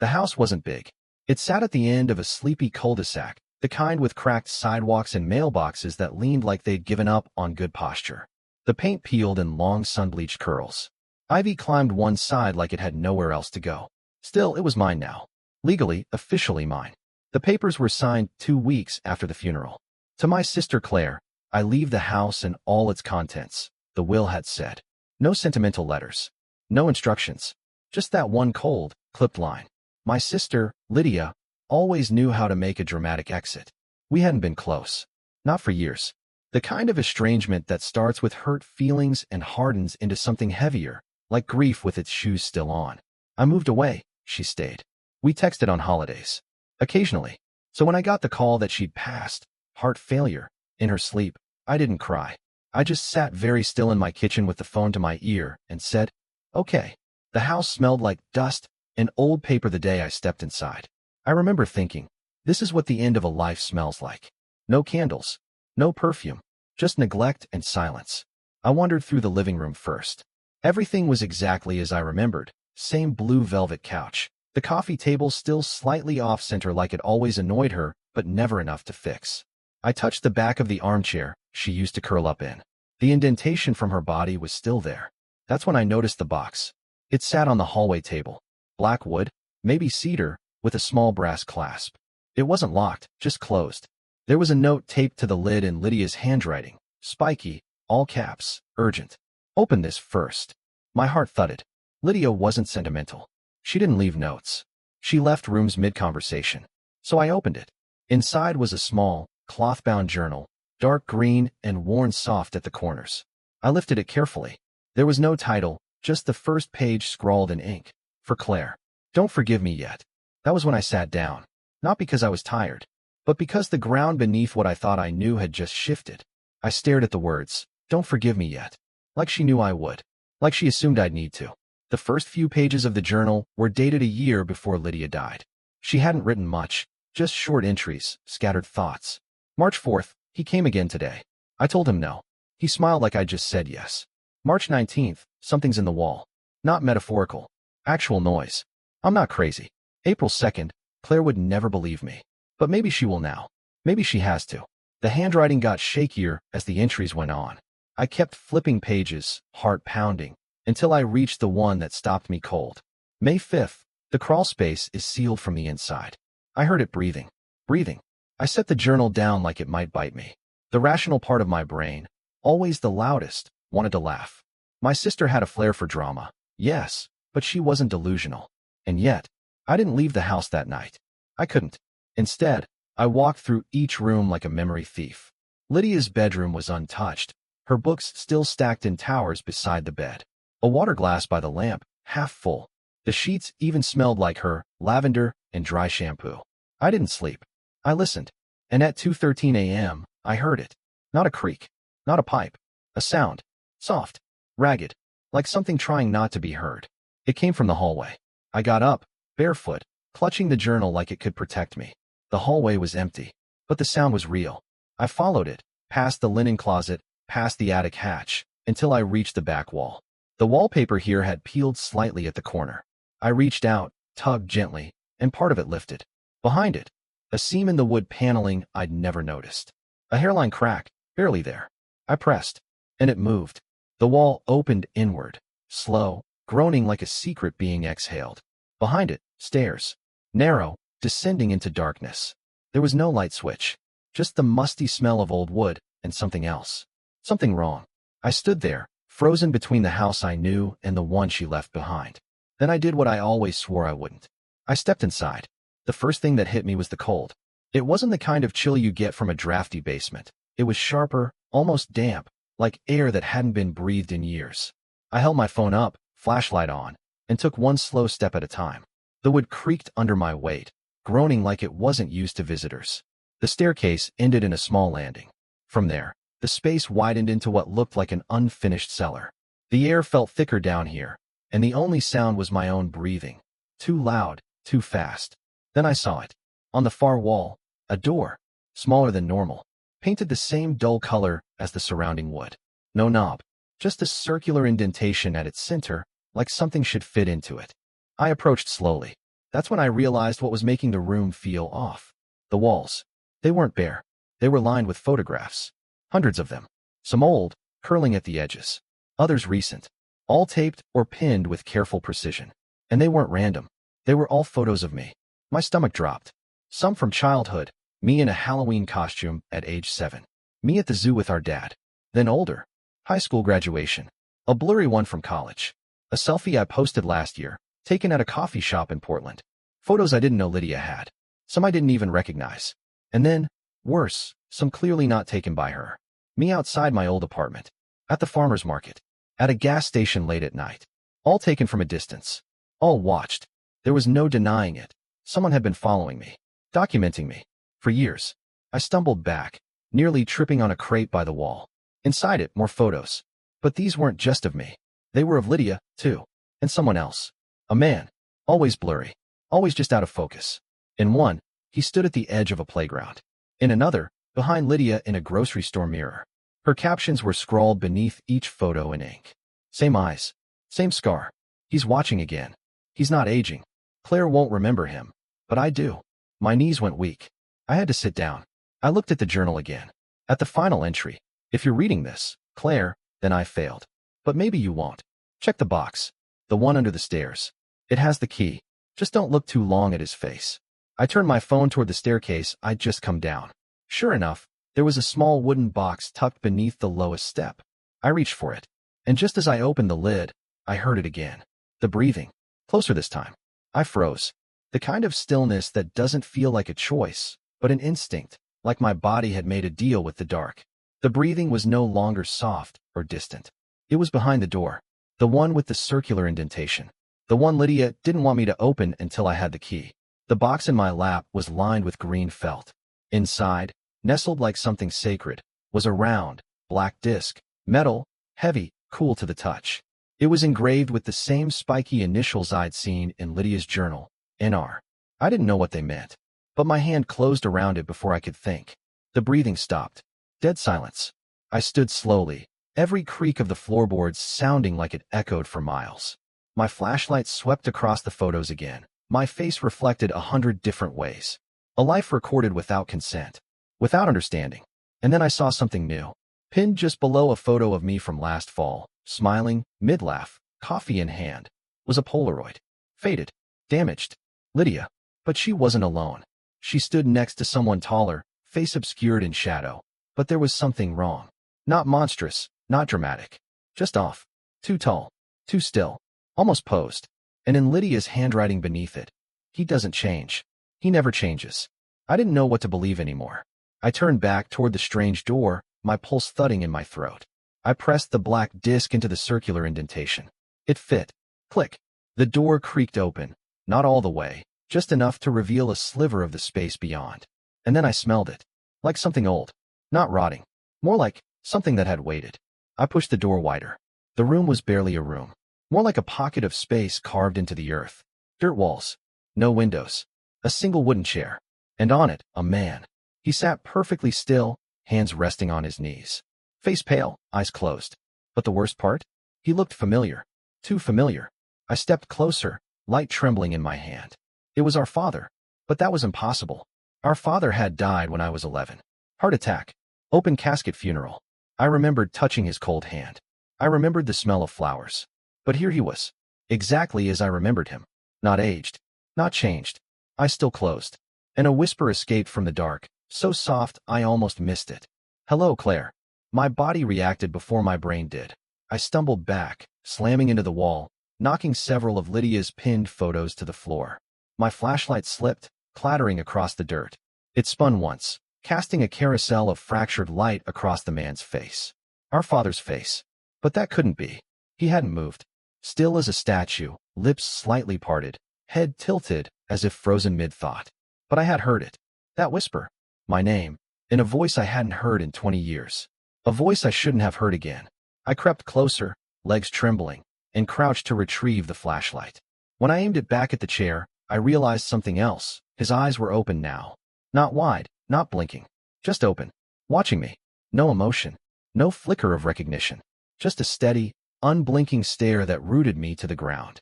The house wasn't big. It sat at the end of a sleepy cul-de-sac, the kind with cracked sidewalks and mailboxes that leaned like they'd given up on good posture. The paint peeled in long sun-bleached curls. Ivy climbed one side like it had nowhere else to go. Still, it was mine now. Legally, officially mine. The papers were signed 2 weeks after the funeral. To my sister Claire, I leave the house and all its contents, the will had said. No sentimental letters. No instructions. Just that one cold, clipped line. My sister, Lydia, always knew how to make a dramatic exit. We hadn't been close. Not for years. The kind of estrangement that starts with hurt feelings and hardens into something heavier, like grief with its shoes still on. I moved away, she stayed. We texted on holidays. Occasionally. So when I got the call that she'd passed, heart failure, in her sleep, I didn't cry. I just sat very still in my kitchen with the phone to my ear and said, okay. The house smelled like dust and old paper the day I stepped inside. I remember thinking, this is what the end of a life smells like. No candles, no perfume, just neglect and silence. I wandered through the living room first. Everything was exactly as I remembered. Same blue velvet couch. The coffee table still slightly off-center like it always annoyed her, but never enough to fix. I touched the back of the armchair she used to curl up in. The indentation from her body was still there. That's when I noticed the box. It sat on the hallway table. Black wood, maybe cedar, with a small brass clasp. It wasn't locked, just closed. There was a note taped to the lid in Lydia's handwriting. Spiky, all caps, urgent. Open this first. My heart thudded. Lydia wasn't sentimental. She didn't leave notes. She left rooms mid-conversation. So I opened it. Inside was a small, cloth-bound journal, dark green and worn soft at the corners. I lifted it carefully. There was no title, just the first page scrawled in ink. For Claire. Don't forgive me yet. That was when I sat down. Not because I was tired, but because the ground beneath what I thought I knew had just shifted. I stared at the words, don't forgive me yet. Like she knew I would. Like she assumed I'd need to. The first few pages of the journal were dated a year before Lydia died. She hadn't written much, just short entries, scattered thoughts. March 4th, he came again today. I told him no. He smiled like I just said yes. March 19th, something's in the wall. Not metaphorical. Actual noise. I'm not crazy. April 2nd, Claire would never believe me. But maybe she will now. Maybe she has to. The handwriting got shakier as the entries went on. I kept flipping pages, heart pounding, until I reached the one that stopped me cold. May 5th, the crawl space is sealed from the inside. I heard it breathing. Breathing. I set the journal down like it might bite me. The rational part of my brain, always the loudest, wanted to laugh. My sister had a flair for drama. Yes, but she wasn't delusional. And yet, I didn't leave the house that night. I couldn't. Instead, I walked through each room like a memory thief. Lydia's bedroom was untouched, her books still stacked in towers beside the bed. A water glass by the lamp, half full. The sheets even smelled like her, lavender and dry shampoo. I didn't sleep. I listened. And at 2:13 a.m., I heard it. Not a creak. Not a pipe. A sound. Soft. Ragged. Like something trying not to be heard. It came from the hallway. I got up, barefoot, clutching the journal like it could protect me. The hallway was empty. But the sound was real. I followed it, past the linen closet, past the attic hatch, until I reached the back wall. The wallpaper here had peeled slightly at the corner. I reached out, tugged gently, and part of it lifted. Behind it, a seam in the wood paneling I'd never noticed. A hairline crack, barely there. I pressed, and it moved. The wall opened inward, slow, groaning like a secret being exhaled. Behind it, stairs. Narrow, descending into darkness. There was no light switch. Just the musty smell of old wood, and something else. Something wrong. I stood there, frozen between the house I knew and the one she left behind. Then I did what I always swore I wouldn't. I stepped inside. The first thing that hit me was the cold. It wasn't the kind of chill you get from a drafty basement. It was sharper, almost damp, like air that hadn't been breathed in years. I held my phone up, flashlight on, and took one slow step at a time. The wood creaked under my weight, groaning like it wasn't used to visitors. The staircase ended in a small landing. From there, the space widened into what looked like an unfinished cellar. The air felt thicker down here, and the only sound was my own breathing. Too loud, too fast. Then I saw it. On the far wall, a door, smaller than normal, painted the same dull color as the surrounding wood. No knob, just a circular indentation at its center, like something should fit into it. I approached slowly. That's when I realized what was making the room feel off. The walls. They weren't bare. They were lined with photographs. Hundreds of them. Some old, curling at the edges. Others recent. All taped or pinned with careful precision. And they weren't random. They were all photos of me. My stomach dropped. Some from childhood. Me in a Halloween costume at age 7. Me at the zoo with our dad. Then older. High school graduation. A blurry one from college. A selfie I posted last year, taken at a coffee shop in Portland. Photos I didn't know Lydia had. Some I didn't even recognize. And then, worse, some clearly not taken by her. Me outside my old apartment. At the farmer's market. At a gas station late at night. All taken from a distance. All watched. There was no denying it. Someone had been following me. Documenting me. For years. I stumbled back, nearly tripping on a crate by the wall. Inside it, more photos. But these weren't just of me. They were of Lydia, too. And someone else. A man. Always blurry. Always just out of focus. In one, he stood at the edge of a playground. In another, behind Lydia in a grocery store mirror. Her captions were scrawled beneath each photo in ink. Same eyes. Same scar. He's watching again. He's not aging. Claire won't remember him. But I do. My knees went weak. I had to sit down. I looked at the journal again. At the final entry. If you're reading this, Claire, then I failed. But maybe you won't. Check the box. The one under the stairs. It has the key. Just don't look too long at his face. I turned my phone toward the staircase I'd just come down. Sure enough, there was a small wooden box tucked beneath the lowest step. I reached for it. And just as I opened the lid, I heard it again. The breathing. Closer this time. I froze. The kind of stillness that doesn't feel like a choice, but an instinct, like my body had made a deal with the dark. The breathing was no longer soft or distant. It was behind the door. The one with the circular indentation. The one Lydia didn't want me to open until I had the key. The box in my lap was lined with green felt. Inside, nestled like something sacred, was a round, black disc, metal, heavy, cool to the touch. It was engraved with the same spiky initials I'd seen in Lydia's journal, NR. I didn't know what they meant, but my hand closed around it before I could think. The breathing stopped. Dead silence. I stood slowly, every creak of the floorboards sounding like it echoed for miles. My flashlight swept across the photos again. My face reflected 100 different ways. A life recorded without consent, without understanding. And then I saw something new. Pinned just below a photo of me from last fall, smiling, mid-laugh, coffee in hand, was a Polaroid. Faded. Damaged. Lydia. But she wasn't alone. She stood next to someone taller, face obscured in shadow. But there was something wrong. Not monstrous, not dramatic. Just off. Too tall. Too still. Almost posed. And in Lydia's handwriting beneath it. He doesn't change. He never changes. I didn't know what to believe anymore. I turned back toward the strange door, my pulse thudding in my throat. I pressed the black disc into the circular indentation. It fit. Click. The door creaked open. Not all the way, just enough to reveal a sliver of the space beyond. And then I smelled it. Like something old. Not rotting. More like something that had waited. I pushed the door wider. The room was barely a room. More like a pocket of space carved into the earth. Dirt walls. No windows. A single wooden chair. And on it, a man. He sat perfectly still, hands resting on his knees. Face pale, eyes closed. But the worst part? He looked familiar. Too familiar. I stepped closer, light trembling in my hand. It was our father. But that was impossible. Our father had died when I was 11. Heart attack. Open casket funeral. I remembered touching his cold hand. I remembered the smell of flowers. But here he was. Exactly as I remembered him. Not aged. Not changed. Eyes still closed. And a whisper escaped from the dark, so soft I almost missed it. Hello, Claire. My body reacted before my brain did. I stumbled back, slamming into the wall, knocking several of Lydia's pinned photos to the floor. My flashlight slipped, clattering across the dirt. It spun once, casting a carousel of fractured light across the man's face. Our father's face. But that couldn't be. He hadn't moved. Still as a statue, lips slightly parted, head tilted as if frozen mid-thought. But I had heard it. That whisper. My name. In a voice I hadn't heard in 20 years. A voice I shouldn't have heard again. I crept closer, legs trembling, and crouched to retrieve the flashlight. When I aimed it back at the chair, I realized something else. His eyes were open now. Not wide, not blinking. Just open. Watching me. No emotion. No flicker of recognition. Just a steady, unblinking stare that rooted me to the ground.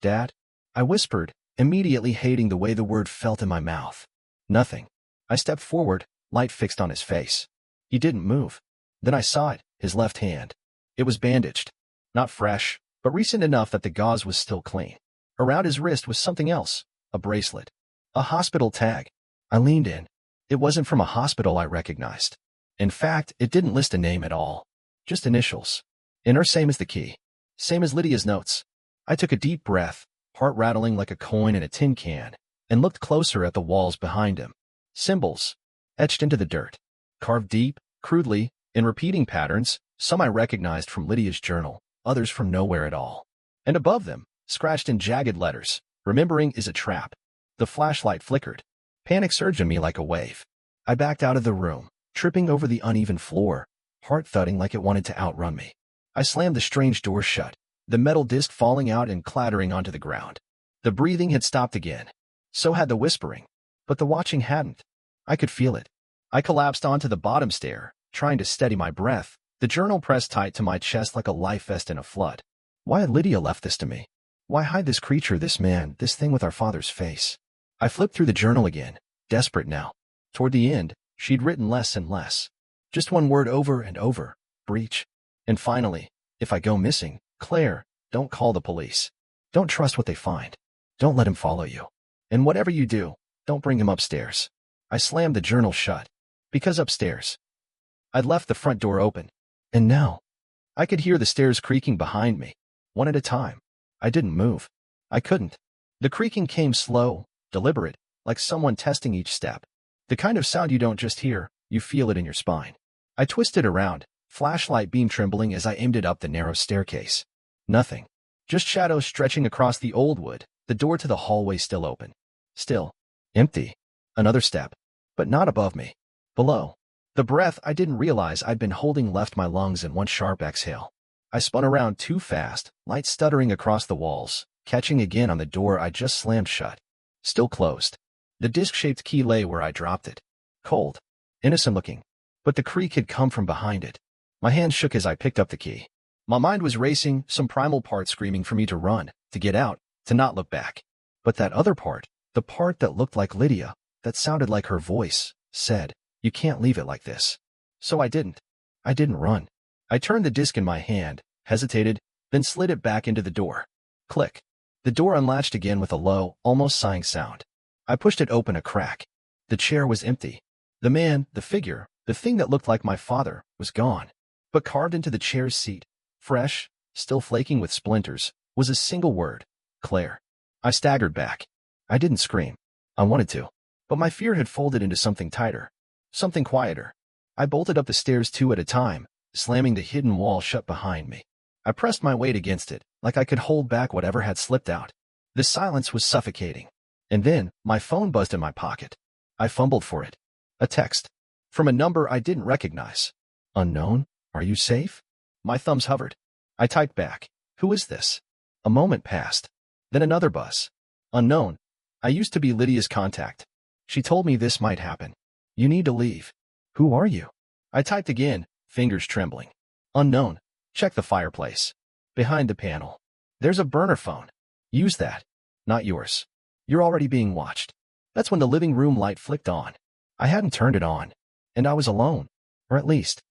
Dad? I whispered, immediately hating the way the word felt in my mouth. Nothing. I stepped forward, light fixed on his face. He didn't move. Then I saw it, his left hand. It was bandaged. Not fresh, but recent enough that the gauze was still clean. Around his wrist was something else, a bracelet. A hospital tag. I leaned in. It wasn't from a hospital I recognized. In fact, it didn't list a name at all. Just initials. And her same as the key. Same as Lydia's notes. I took a deep breath, heart rattling like a coin in a tin can, and looked closer at the walls behind him. Symbols. Etched into the dirt. Carved deep, crudely, in repeating patterns, some I recognized from Lydia's journal, others from nowhere at all. And above them, scratched in jagged letters, "Remembering is a trap." The flashlight flickered. Panic surged in me like a wave. I backed out of the room, tripping over the uneven floor, heart thudding like it wanted to outrun me. I slammed the strange door shut, the metal disc falling out and clattering onto the ground. The breathing had stopped again. So had the whispering. But the watching hadn't. I could feel it. I collapsed onto the bottom stair, trying to steady my breath, the journal pressed tight to my chest like a life vest in a flood. Why had Lydia left this to me? Why hide this creature, this man, this thing with our father's face? I flipped through the journal again, desperate now. Toward the end, she'd written less and less. Just one word over and over, breach. And finally, if I go missing, Claire, don't call the police. Don't trust what they find. Don't let him follow you. And whatever you do, don't bring him upstairs. I slammed the journal shut. Because upstairs. I'd left the front door open. And now, I could hear the stairs creaking behind me, one at a time. I didn't move. I couldn't. The creaking came slow, deliberate, like someone testing each step. The kind of sound you don't just hear, you feel it in your spine. I twisted around, flashlight beam trembling as I aimed it up the narrow staircase. Nothing. Just shadows stretching across the old wood, the door to the hallway still open. Still. Empty. Another step. But not above me. Below. The breath I didn't realize I'd been holding left my lungs in one sharp exhale. I spun around too fast, light stuttering across the walls, catching again on the door I just slammed shut. Still closed. The disc-shaped key lay where I dropped it. Cold. Innocent-looking. But the creak had come from behind it. My hand shook as I picked up the key. My mind was racing, some primal part screaming for me to run, to get out, to not look back. But that other part, the part that looked like Lydia, that sounded like her voice, said, "You can't leave it like this." So I didn't. I didn't run. I turned the disc in my hand, hesitated, then slid it back into the door. Click. The door unlatched again with a low, almost sighing sound. I pushed it open a crack. The chair was empty. The man, the figure, the thing that looked like my father, was gone. But carved into the chair's seat, fresh, still flaking with splinters, was a single word: Claire. I staggered back. I didn't scream. I wanted to. But my fear had folded into something tighter. Something quieter. I bolted up the stairs two at a time, slamming the hidden wall shut behind me. I pressed my weight against it, like I could hold back whatever had slipped out. The silence was suffocating. And then, my phone buzzed in my pocket. I fumbled for it. A text. From a number I didn't recognize. Unknown? Are you safe? My thumbs hovered. I typed back. Who is this? A moment passed. Then another buzz. Unknown. I used to be Lydia's contact. She told me this might happen. You need to leave. Who are you? I typed again, fingers trembling. Unknown. Check the fireplace. Behind the panel. There's a burner phone. Use that. Not yours. You're already being watched. That's when the living room light flicked on. I hadn't turned it on. And I was alone. Or at least,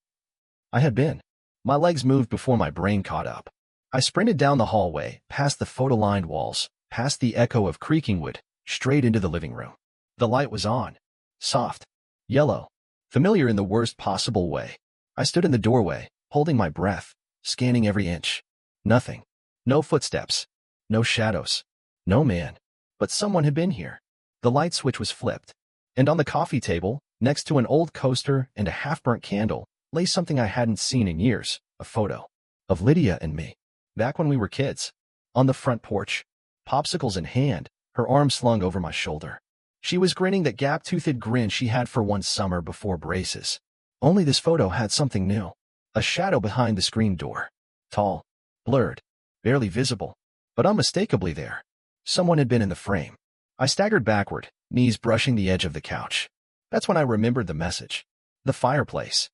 I had been. My legs moved before my brain caught up. I sprinted down the hallway, past the photo-lined walls, past the echo of creaking wood, straight into the living room. The light was on. Soft. Yellow. Familiar in the worst possible way. I stood in the doorway, holding my breath, scanning every inch. Nothing. No footsteps. No shadows. No man. But someone had been here. The light switch was flipped. And on the coffee table, next to an old coaster and a half-burnt candle, lay something I hadn't seen in years, a photo. Of Lydia and me. Back when we were kids. On the front porch. Popsicles in hand, her arm slung over my shoulder. She was grinning that gap-toothed grin she had for one summer before braces. Only this photo had something new. A shadow behind the screen door. Tall. Blurred. Barely visible. But unmistakably there. Someone had been in the frame. I staggered backward, knees brushing the edge of the couch. That's when I remembered the message. The fireplace.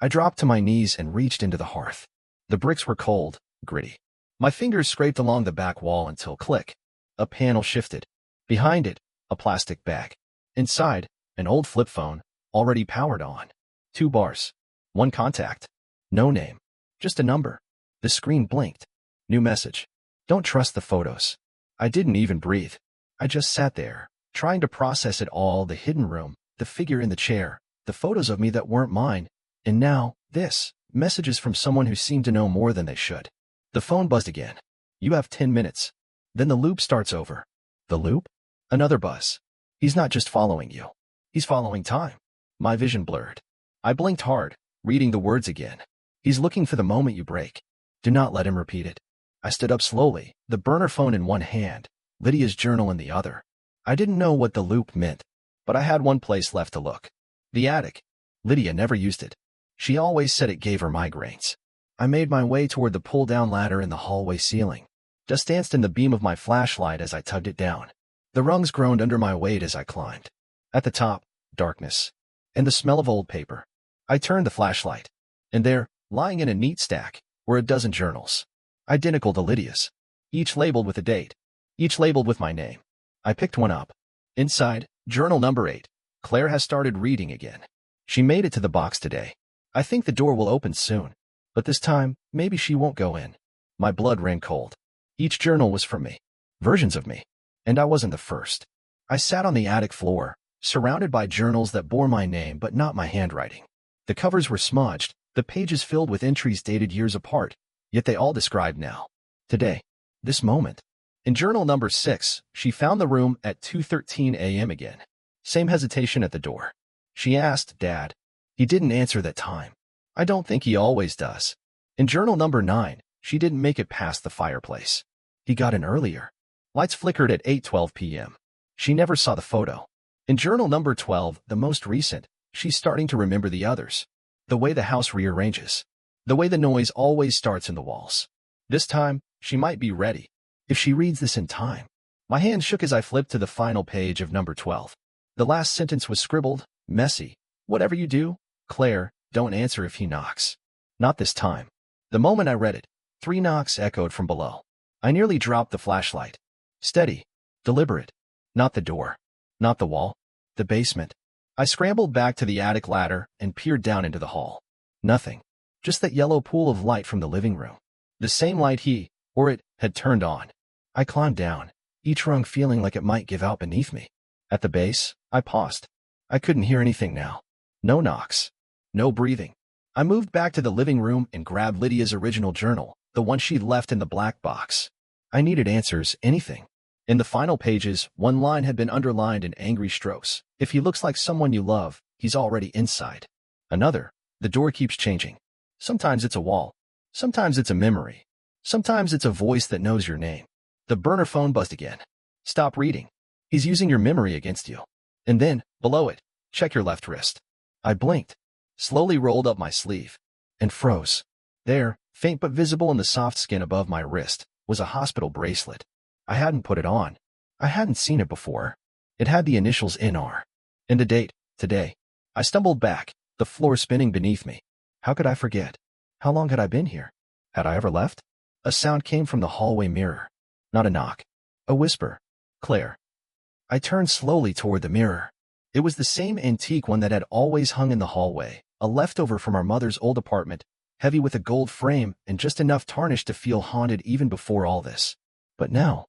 I dropped to my knees and reached into the hearth. The bricks were cold, gritty. My fingers scraped along the back wall until click. A panel shifted. Behind it, a plastic bag. Inside, an old flip phone, already powered on. 2 bars. 1 contact. No name. Just a number. The screen blinked. New message. Don't trust the photos. I didn't even breathe. I just sat there, trying to process it all, the hidden room, the figure in the chair, the photos of me that weren't mine, and now, this, messages from someone who seemed to know more than they should. The phone buzzed again. You have 10 minutes. Then the loop starts over. The loop? Another buzz. He's not just following you. He's following time. My vision blurred. I blinked hard, reading the words again. He's looking for the moment you break. Do not let him repeat it. I stood up slowly, the burner phone in one hand, Lydia's journal in the other. I didn't know what the loop meant, but I had one place left to look. The attic. Lydia never used it. She always said it gave her migraines. I made my way toward the pull-down ladder in the hallway ceiling. Dust danced in the beam of my flashlight as I tugged it down. The rungs groaned under my weight as I climbed. At the top, darkness, and the smell of old paper. I turned the flashlight, and there, lying in a neat stack, were a dozen journals. Identical to Lydia's. Each labeled with a date. Each labeled with my name. I picked one up. Inside, journal number 8. Claire has started reading again. She made it to the box today. I think the door will open soon. But this time, maybe she won't go in. My blood ran cold. Each journal was from me. Versions of me. And I wasn't the first. I sat on the attic floor, surrounded by journals that bore my name but not my handwriting. The covers were smudged, the pages filled with entries dated years apart, yet they all described now. Today. This moment. In journal number 6, she found the room at 2:13 a.m. again. Same hesitation at the door. She asked Dad. He didn't answer that time. I don't think he always does. In journal number 9, she didn't make it past the fireplace. He got in earlier. Lights flickered at 8:12 p.m. She never saw the photo. In journal number 12, the most recent, she's starting to remember the others. The way the house rearranges. The way the noise always starts in the walls. This time, she might be ready. If she reads this in time. My hand shook as I flipped to the final page of number 12. The last sentence was scribbled, messy. Whatever you do, Claire, don't answer if he knocks. Not this time. The moment I read it, 3 knocks echoed from below. I nearly dropped the flashlight. Steady. Deliberate. Not the door. Not the wall. The basement. I scrambled back to the attic ladder and peered down into the hall. Nothing. Just that yellow pool of light from the living room. The same light he, or it, had turned on. I climbed down, each rung feeling like it might give out beneath me. At the base, I paused. I couldn't hear anything now. No knocks. No breathing. I moved back to the living room and grabbed Lydia's original journal, the one she'd left in the black box. I needed answers, anything. In the final pages, one line had been underlined in angry strokes. If he looks like someone you love, he's already inside. Another, the door keeps changing. Sometimes it's a wall. Sometimes it's a memory. Sometimes it's a voice that knows your name. The burner phone buzzed again. Stop reading. He's using your memory against you. And then, below it, check your left wrist. I blinked, slowly rolled up my sleeve, and froze. There, faint but visible in the soft skin above my wrist, was a hospital bracelet. I hadn't put it on. I hadn't seen it before. It had the initials NR. And the date, today. I stumbled back, the floor spinning beneath me. How could I forget? How long had I been here? Had I ever left? A sound came from the hallway mirror. Not a knock. A whisper. Claire. I turned slowly toward the mirror. It was the same antique one that had always hung in the hallway, a leftover from our mother's old apartment, heavy with a gold frame and just enough tarnish to feel haunted even before all this. But now,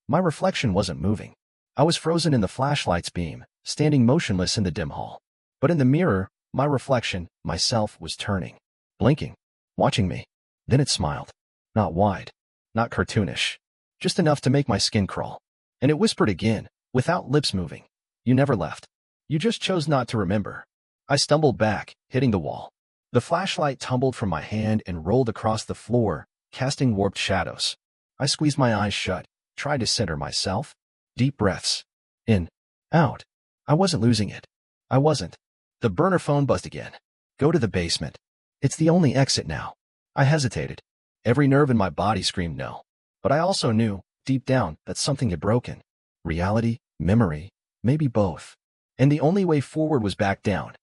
my reflection wasn't moving. I was frozen in the flashlight's beam, standing motionless in the dim hall. But in the mirror, my reflection, myself, was turning, blinking, watching me. Then it smiled. Not wide, not cartoonish, just enough to make my skin crawl. And it whispered again, without lips moving. You never left. You just chose not to remember. I stumbled back, hitting the wall. The flashlight tumbled from my hand and rolled across the floor, casting warped shadows. I squeezed my eyes shut, tried to center myself. Deep breaths. In. Out. I wasn't losing it. I wasn't. The burner phone buzzed again. Go to the basement. It's the only exit now. I hesitated. Every nerve in my body screamed no. But I also knew, deep down, that something had broken. Reality, memory, maybe both. And the only way forward was back down.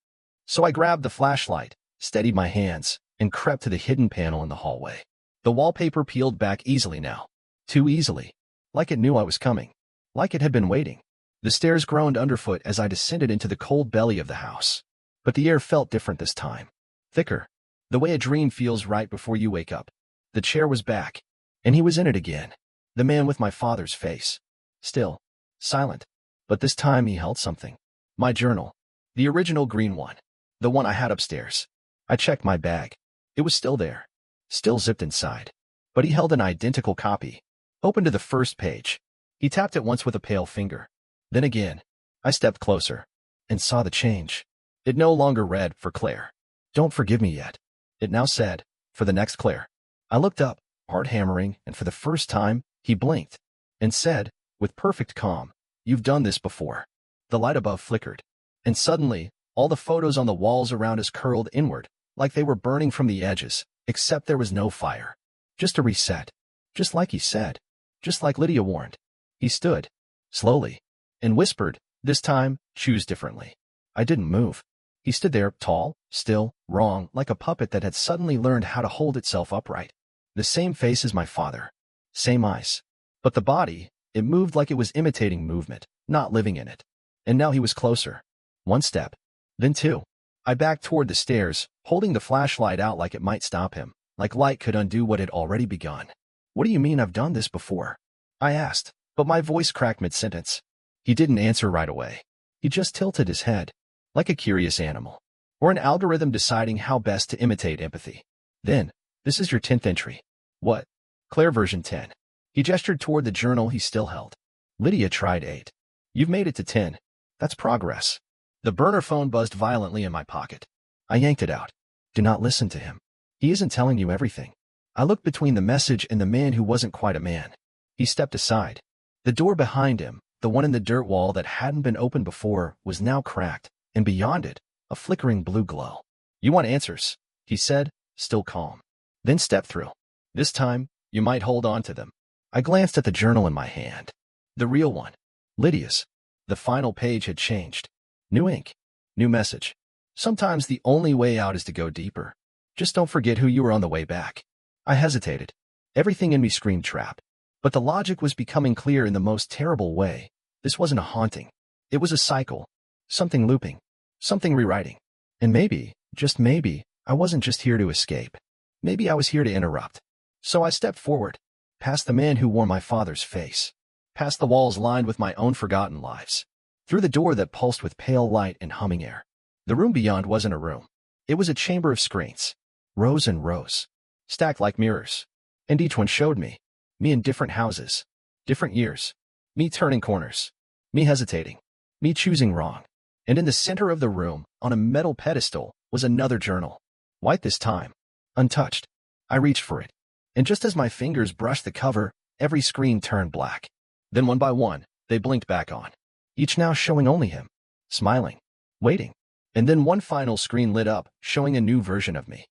So I grabbed the flashlight, steadied my hands, and crept to the hidden panel in the hallway. The wallpaper peeled back easily now. Too easily. Like it knew I was coming. like it had been waiting. The stairs groaned underfoot as I descended into the cold belly of the house. But the air felt different this time. Thicker. The way a dream feels right before you wake up. The chair was back. And he was in it again. The man with my father's face. Still. Silent. But this time he held something. My journal. The original green one. The one I had upstairs. I checked my bag. It was still there. Still zipped inside. But he held an identical copy. Open to the first page. He tapped it once with a pale finger. Then again. I stepped closer. And saw the change. It no longer read, for Claire. Don't forgive me yet. It now said, for the next Claire. I looked up, heart hammering, and for the first time, he blinked. And said, with perfect calm, you've done this before. The light above flickered. And suddenly, all the photos on the walls around us curled inward, like they were burning from the edges, except there was no fire. Just a reset. Just like he said. Just like Lydia warned. He stood. Slowly. And whispered, this time, choose differently. I didn't move. He stood there, tall, still, wrong, like a puppet that had suddenly learned how to hold itself upright. The same face as my father. Same eyes. But the body, it moved like it was imitating movement, not living in it. And now he was closer. One step. Then two. I backed toward the stairs, holding the flashlight out like it might stop him, like light could undo what had already begun. What do you mean I've done this before? I asked, but my voice cracked mid-sentence. He didn't answer right away. He just tilted his head, like a curious animal, or an algorithm deciding how best to imitate empathy. Then, this is your 10th entry. What? Claire version 10. He gestured toward the journal he still held. Lydia tried 8. You've made it to 10. That's progress. The burner phone buzzed violently in my pocket. I yanked it out. Do not listen to him. He isn't telling you everything. I looked between the message and the man who wasn't quite a man. He stepped aside. The door behind him, the one in the dirt wall that hadn't been opened before, was now cracked, and beyond it, a flickering blue glow. You want answers, he said, still calm. Then step through. This time, you might hold on to them. I glanced at the journal in my hand. The real one. Lydia's. The final page had changed. New ink. New message. Sometimes the only way out is to go deeper. Just don't forget who you were on the way back. I hesitated. Everything in me screamed trap. But the logic was becoming clear in the most terrible way. This wasn't a haunting. It was a cycle. Something looping. Something rewriting. And maybe, just maybe, I wasn't just here to escape. Maybe I was here to interrupt. So I stepped forward. Past the man who wore my father's face. Past the walls lined with my own forgotten lives. Through the door that pulsed with pale light and humming air. The room beyond wasn't a room. It was a chamber of screens. Rows and rows. Stacked like mirrors. And each one showed me. Me in different houses. Different years. Me turning corners. Me hesitating. Me choosing wrong. And in the center of the room, on a metal pedestal, was another journal. White this time. Untouched. I reached for it. And just as my fingers brushed the cover, every screen turned black. Then one by one, they blinked back on. Each now showing only him. Smiling. Waiting. And then one final screen lit up, showing a new version of me.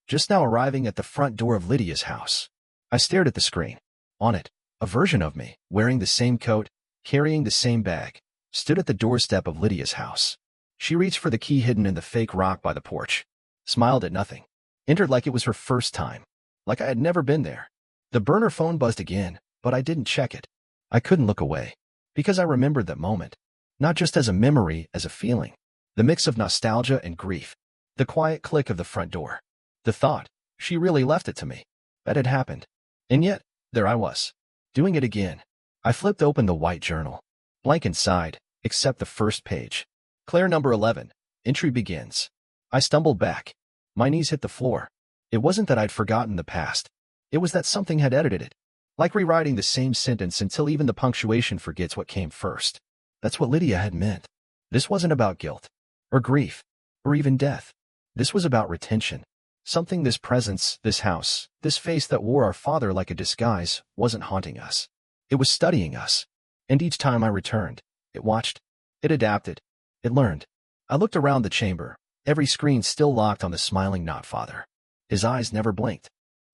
Just now arriving at the front door of Lydia's house. I stared at the screen. On it, a version of me, wearing the same coat, carrying the same bag, stood at the doorstep of Lydia's house. She reached for the key hidden in the fake rock by the porch. Smiled at nothing. Entered like it was her first time. Like I had never been there. The burner phone buzzed again, but I didn't check it. I couldn't look away. Because I remembered that moment. Not just as a memory, as a feeling. The mix of nostalgia and grief. The quiet click of the front door. The thought, she really left it to me. That had happened. And yet, there I was. Doing it again. I flipped open the white journal. Blank inside, except the first page. Claire number 11. Entry begins. I stumbled back. My knees hit the floor. It wasn't that I'd forgotten the past. It was that something had edited it. Like rewriting the same sentence until even the punctuation forgets what came first. That's what Lydia had meant. This wasn't about guilt. Or grief. Or even death. This was about retention. Something this presence, this house, this face that wore our father like a disguise, wasn't haunting us. It was studying us. And each time I returned, it watched. It adapted. It learned. I looked around the chamber, every screen still locked on the smiling not-father. His eyes never blinked.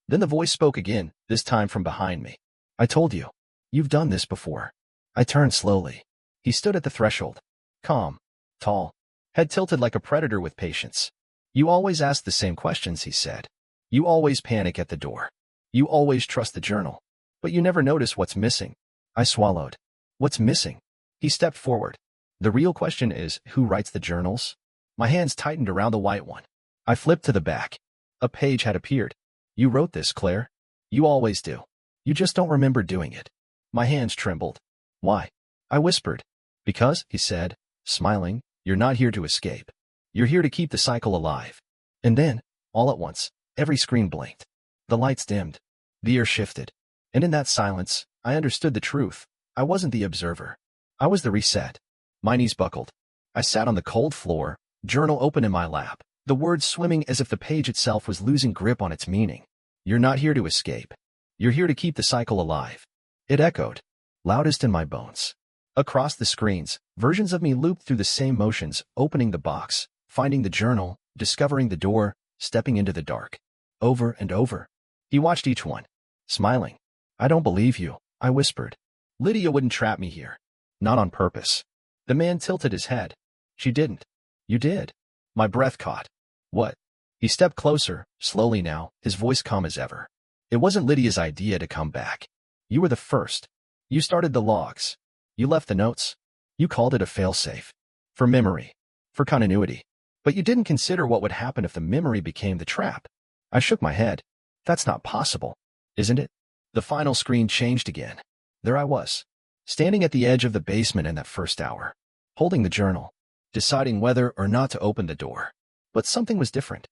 Then the voice spoke again, this time from behind me. I told you. You've done this before. I turned slowly. He stood at the threshold. Calm. Tall. Head tilted like a predator with patience. You always ask the same questions, he said. You always panic at the door. You always trust the journal. But you never notice what's missing. I swallowed. What's missing? He stepped forward. The real question is, who writes the journals? My hands tightened around the white one. I flipped to the back. A page had appeared. You wrote this, Claire. You always do. You just don't remember doing it. My hands trembled. Why? I whispered. Because, he said, smiling, you're not here to escape. You're here to keep the cycle alive. And then, all at once, every screen blinked. The lights dimmed. The air shifted. And in that silence, I understood the truth. I wasn't the observer. I was the reset. My knees buckled. I sat on the cold floor, journal open in my lap, the words swimming as if the page itself was losing grip on its meaning. You're not here to escape. You're here to keep the cycle alive. It echoed, loudest in my bones. Across the screens, versions of me looped through the same motions, opening the box, finding the journal, discovering the door, stepping into the dark. Over and over. He watched each one, smiling. I don't believe you, I whispered. Lydia wouldn't trap me here. Not on purpose. The man tilted his head. She didn't. You did. My breath caught. What? He stepped closer, slowly now, his voice calm as ever. It wasn't Lydia's idea to come back. You were the first. You started the logs. You left the notes. You called it a failsafe. For memory. For continuity. But you didn't consider what would happen if the memory became the trap. I shook my head. That's not possible. Isn't it? The final screen changed again. There I was, standing at the edge of the basement in that first hour, holding the journal, deciding whether or not to open the door. But something was different.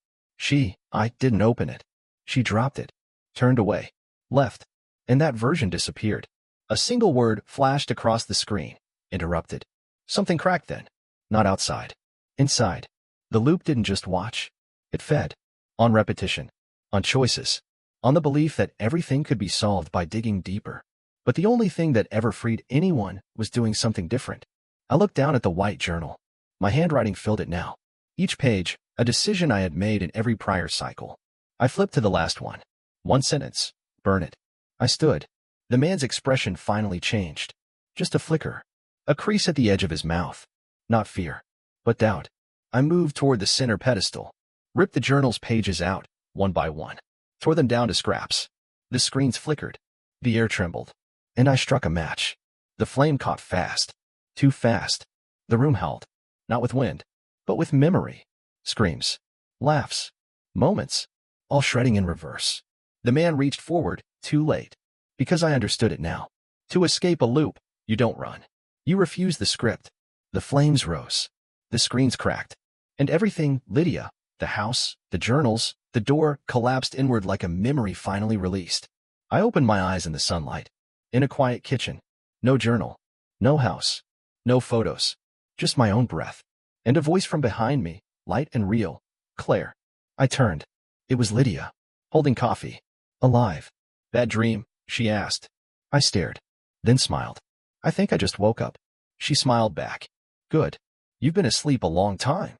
I didn't open it. She dropped it, turned away, left, and that version disappeared. A single word flashed across the screen, interrupted. Something cracked then. Not outside. Inside. The loop didn't just watch. It fed. On repetition. On choices. On the belief that everything could be solved by digging deeper. But the only thing that ever freed anyone was doing something different. I looked down at the white journal. My handwriting filled it now. Each page, a decision I had made in every prior cycle. I flipped to the last one. One sentence. Burn it. I stood. The man's expression finally changed. Just a flicker. A crease at the edge of his mouth. Not fear, but doubt. I moved toward the center pedestal. Ripped the journal's pages out, one by one. Tore them down to scraps. The screens flickered. The air trembled. And I struck a match. The flame caught fast. Too fast. The room held. Not with wind, but with memory. Screams. Laughs. Moments. All shredding in reverse. The man reached forward, too late. Because I understood it now. To escape a loop, you don't run. You refuse the script. The flames rose. The screens cracked. And everything, Lydia, the house, the journals, the door, collapsed inward like a memory finally released. I opened my eyes in the sunlight. In a quiet kitchen. No journal. No house. No photos. Just my own breath. And a voice from behind me, light and real. Claire. I turned. It was Lydia. Holding coffee. Alive. That dream? She asked. I stared. Then smiled. I think I just woke up. She smiled back. Good. You've been asleep a long time.